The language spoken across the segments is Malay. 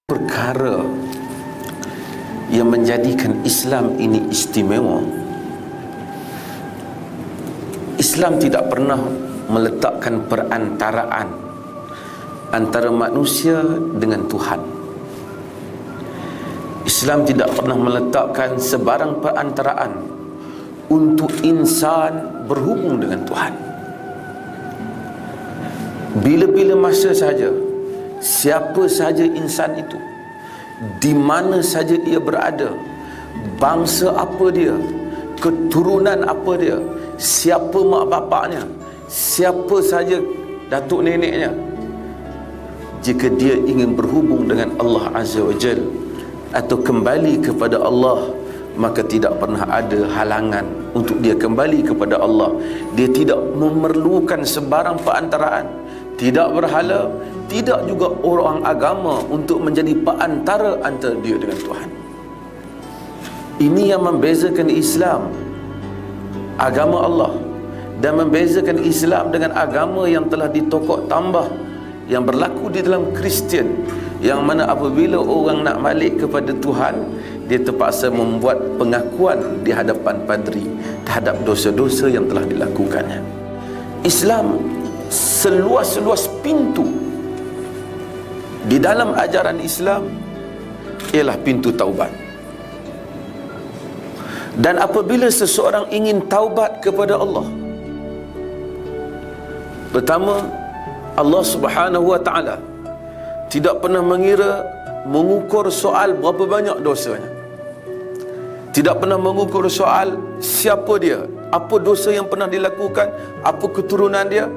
Perkara yang menjadikan Islam ini istimewa, Islam tidak pernah meletakkan perantaraan antara manusia dengan Tuhan. Islam tidak pernah meletakkan sebarang perantaraan untuk insan berhubung dengan Tuhan. Bila-bila masa saja, siapa saja insan itu, di mana saja dia berada, bangsa apa dia, keturunan apa dia, siapa mak bapaknya, siapa saja datuk neneknya, jika dia ingin berhubung dengan Allah Azza wa Jal atau kembali kepada Allah, maka tidak pernah ada halangan untuk dia kembali kepada Allah. Dia tidak memerlukan sebarang perantaraan, tidak berhala, tidak juga orang agama untuk menjadi perantara antara dia dengan Tuhan. Ini yang membezakan Islam, agama Allah, dan membezakan Islam dengan agama yang telah ditokok tambah, yang berlaku di dalam Kristian, yang mana apabila orang nak balik kepada Tuhan, dia terpaksa membuat pengakuan di hadapan padri terhadap dosa-dosa yang telah dilakukannya. Islam seluas-luas pintu di dalam ajaran Islam ialah pintu taubat. Dan apabila seseorang ingin taubat kepada Allah, pertama, Allah Subhanahu wa ta'ala tidak pernah mengukur soal berapa banyak dosanya, tidak pernah mengukur soal siapa dia, apa dosa yang pernah dilakukan, apa keturunan dia,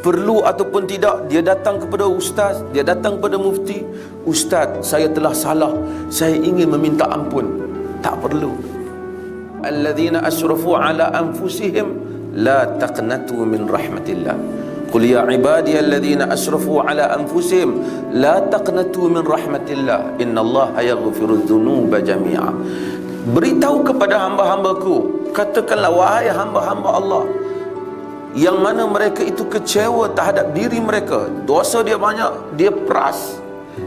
perlu ataupun tidak dia datang kepada ustaz, dia datang kepada mufti, ustaz, saya telah salah, saya ingin meminta ampun. Tak perlu. Alladzina asrafu ala anfusihim la taqnatu min rahmatillah. Qul ya ibadiyalladzina asrafu ala anfusihim la taqnatu min rahmatillah, innallaha yaghfirudz dzunuba jami'a. Beritahu kepada hamba-hambaku, katakanlah wahai hamba-hamba Allah yang mana mereka itu kecewa terhadap diri mereka, dosa dia banyak, dia peras,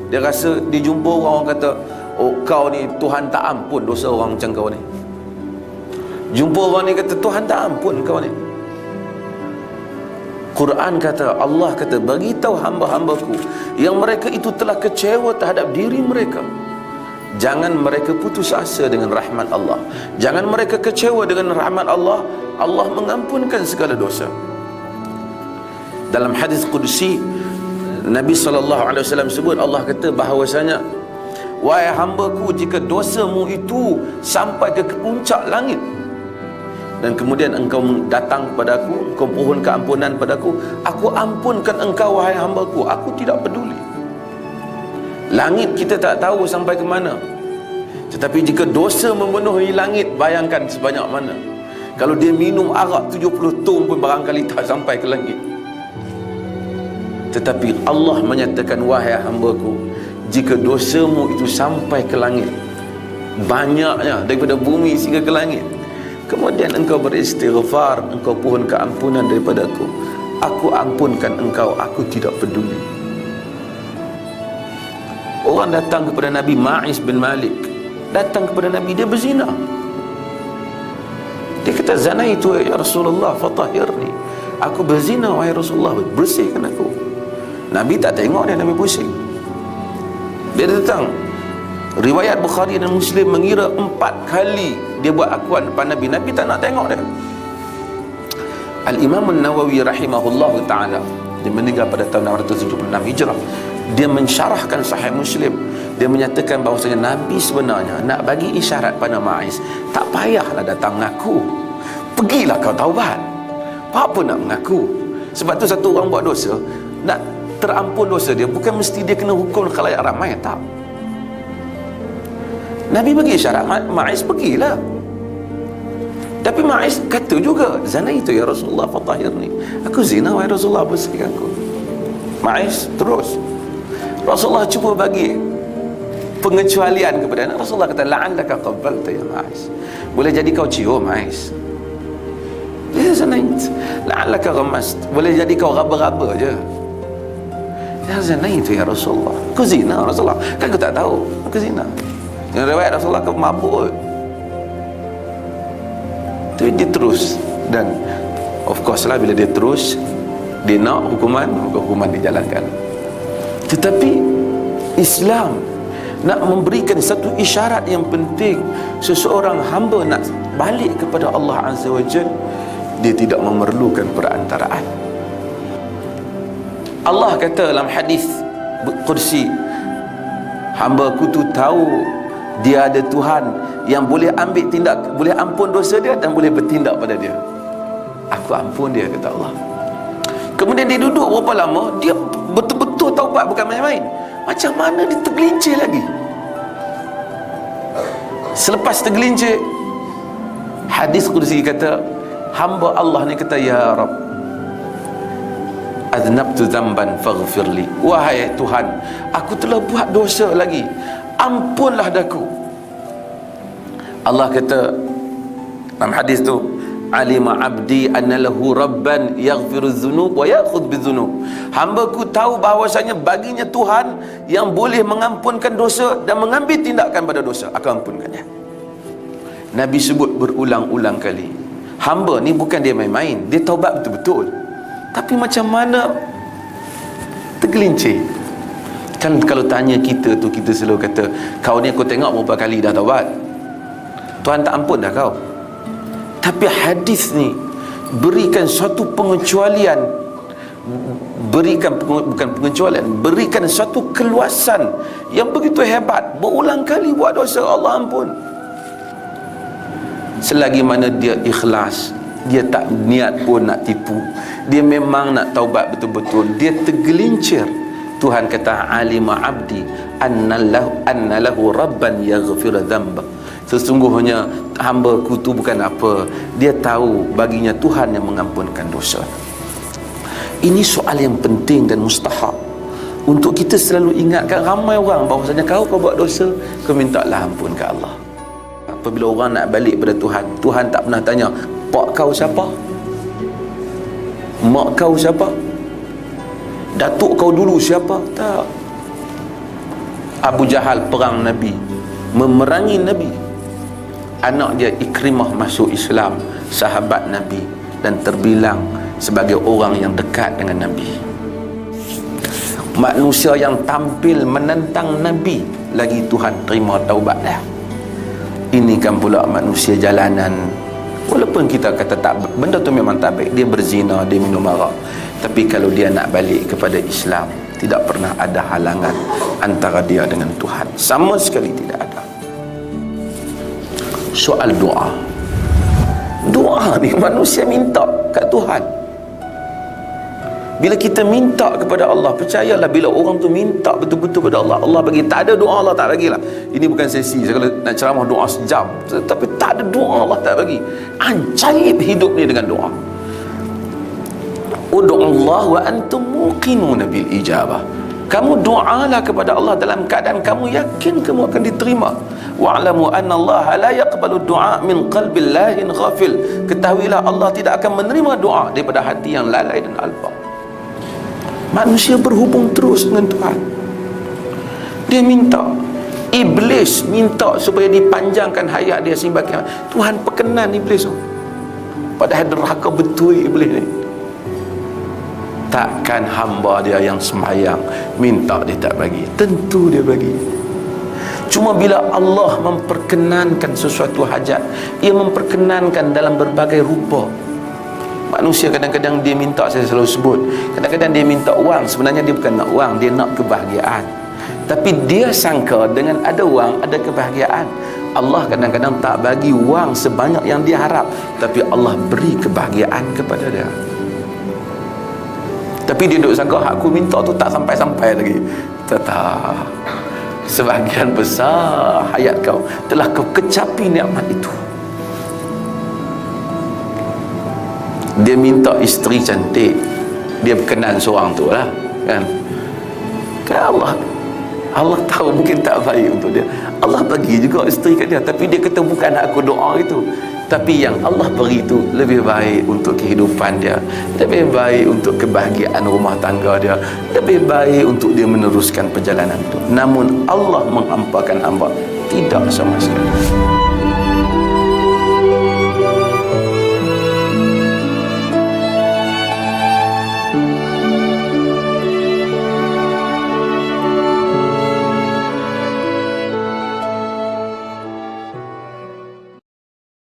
dia rasa dijumpa orang kata, oh kau ni Tuhan tak ampun dosa orang macam kau ni. Jumpa orang ni kata Tuhan tak ampun kau ni. Quran kata, Allah kata, beritahu hamba-hambaku yang mereka itu telah kecewa terhadap diri mereka, jangan mereka putus asa dengan rahmat Allah, jangan mereka kecewa dengan rahmat Allah. Allah mengampunkan segala dosa. Dalam hadis Qudsi, Nabi SAW sebut, Allah kata bahawasanya, wahai hambaku, jika dosamu itu sampai ke puncak langit, dan kemudian engkau datang kepadaku, engkau mohon keampunan padaku, aku ampunkan engkau wahai hambaku, aku tidak peduli. Langit kita tak tahu sampai ke mana, tetapi jika dosa memenuhi langit, bayangkan sebanyak mana. Kalau dia minum arak 70 tong pun barangkali tak sampai ke langit. Tetapi Allah menyatakan, wahai hambaku, jika dosamu itu sampai ke langit, banyaknya daripada bumi sehingga ke langit, kemudian engkau beristighfar, engkau pohon keampunan daripada aku ampunkan engkau, aku tidak peduli. Orang datang kepada Nabi, Ma'is bin Malik datang kepada Nabi, dia berzina. Dia kata, zanaitu ya Rasulullah fatahirni, aku berzina wahai Rasulullah, bersihkan aku. Nabi tak tengok dia, Nabi pusing. Dia datang, riwayat Bukhari dan Muslim mengira 4 kali dia buat akuan depan Nabi. Nabi tak nak tengok dia. Al-Imam An-Nawawi rahimahullah ta'ala, dia meninggal pada tahun 676 Hijrah, dia mensyarahkan Sahih Muslim. Dia menyatakan bahawasanya Nabi sebenarnya nak bagi isyarat pada Ma'is, tak payahlah datang mengaku, pergilah kau taubat. apa nak mengaku. Sebab tu satu orang buat dosa, nak terampun dosa dia, bukan mesti dia kena hukum khalayak ramai, tak. Nabi bagi syarat, Ma'iz pergilah. Tapi Ma'iz kata juga, zina itu ya Rasulullah fatahirni, aku zina wahai Rasulullah, bersihkan aku. Ma'iz terus. Rasulullah cuba bagi pengecualian kepada anak. Rasulullah kata, la'allaka qabbalta ya Ma'iz, boleh jadi kau cium Ma'iz. Dia zanait. La'allaka ghamast, boleh jadi kau raba-raba je. Ya zanait ya Rasulullah, aku zina Rasulullah, kan aku tak tahu aku zina. Yang riwayat Rasulullah aku mabuk. Tapi dia terus, dan of course lah bila dia terus, dia nak hukuman dijalankan. Tetapi Islam nak memberikan satu isyarat yang penting. Seseorang hamba nak balik kepada Allah Azza wa Jalla, dia tidak memerlukan perantaraan. Allah kata dalam hadis Qudsi, hamba-Ku tu tahu dia ada Tuhan yang boleh ambil tindak, boleh ampun dosa dia dan boleh bertindak pada dia. Aku ampun dia, kata Allah. Kemudian dia duduk berapa lama, dia betul-betul taubat, bukan main-main. Macam mana dia tergelincir lagi? Selepas tergelincir, hadis Qudsi kata, hamba Allah ni kata, ya Rabb, aznabtu dzamban faghfirli, wahai Tuhan, aku telah buat dosa lagi, ampunlah daku. Allah kata dalam hadis tu, alima abdi anna lahu rabban yaghfiru dzunub wa ya'khudh bidzunub, hamba-Ku tahu bahawasanya baginya Tuhan yang boleh mengampunkan dosa dan mengambil tindakan pada dosa, aku ampunkannya. Nabi sebut berulang-ulang kali, hamba ni bukan dia main-main, dia taubat betul-betul. Tapi macam mana tergelincir? Kan kalau tanya kita tu, kita selalu kata, kau ni aku tengok berapa kali dah taubat, Tuhan tak ampun dah kau. Tapi hadis ni berikan suatu pengecualian, bukan pengecualian, berikan suatu keluasan yang begitu hebat. Berulang kali buat dosa, Allah ampun. Selagi mana dia ikhlas, dia tak niat pun nak tipu, dia memang nak taubat betul-betul, dia tergelincir, Tuhan kata, alima abdi anna lahu rabban yaghfir dzamba, sesungguhnya hamba-Ku tu bukan apa, dia tahu baginya Tuhan yang mengampunkan dosa. Ini soal yang penting dan mustahab untuk kita selalu ingatkan ramai orang bahawasanya kau buat dosa, kau mintalah ampun ke Allah. Apabila orang nak balik pada Tuhan, Tuhan tak pernah tanya, pak kau siapa? Mak kau siapa? Datuk kau dulu siapa? Tak. Abu Jahal perang Nabi, memerangi Nabi. Anak dia Ikrimah masuk Islam, sahabat Nabi, dan terbilang sebagai orang yang dekat dengan Nabi. Manusia yang tampil menentang Nabi, lagi Tuhan terima taubat dah. Ini kan pula manusia jalanan. Walaupun kita kata tak, benda tu memang tak baik, dia berzina, dia minum arak, tapi kalau dia nak balik kepada Islam, tidak pernah ada halangan antara dia dengan Tuhan, sama sekali tidak ada. Soal doa, doa ni manusia minta kat Tuhan. Bila kita minta kepada Allah, percayalah bila orang tu minta betul-betul kepada Allah, Allah bagi. Tak ada doa Allah tak bagilah. Ini bukan sesi saya kalau nak ceramah doa sejam, tapi tak ada doa Allah tak bagi. Ajaib hidup ni dengan doa. Ud'ullah wa antum muqinuna bil ijabah. Kamu doalah kepada Allah dalam keadaan kamu yakin kamu akan diterima. Wa'lamu anna Allah la yaqbalu du'a min qalbil lahin ghafil. Ketahuilah Allah tidak akan menerima doa daripada hati yang lalai dan alpa. Manusia berhubung terus dengan Tuhan. Dia minta, iblis minta supaya dipanjangkan hayat dia sehingga kiamat. Tuhan perkenan iblis tu, padahal derhaka betul iblis ni. Takkan hamba dia yang sembahyang minta dia tak bagi? Tentu dia bagi. Cuma bila Allah memperkenankan sesuatu hajat, ia memperkenankan dalam berbagai rupa. Manusia kadang-kadang dia minta, saya selalu sebut, kadang-kadang dia minta wang, sebenarnya dia bukan nak wang, dia nak kebahagiaan. Tapi dia sangka dengan ada wang ada kebahagiaan. Allah kadang-kadang tak bagi wang sebanyak yang dia harap, tapi Allah beri kebahagiaan kepada dia. Tapi dia duduk sangka hak aku minta tu tak sampai-sampai lagi. Tak. Sebahagian besar hayat kau telah kau kecapi nikmat itu. Dia minta isteri cantik, dia berkenan seorang tu lah, kan Allah tahu mungkin tak baik untuk dia, Allah bagi juga isteri kat dia, tapi dia kata bukan aku doa itu, tapi yang Allah beri itu lebih baik untuk kehidupan dia, lebih baik untuk kebahagiaan rumah tangga dia, lebih baik untuk dia meneruskan perjalanan itu. Namun Allah menghampakan hamba tidak sama sekali.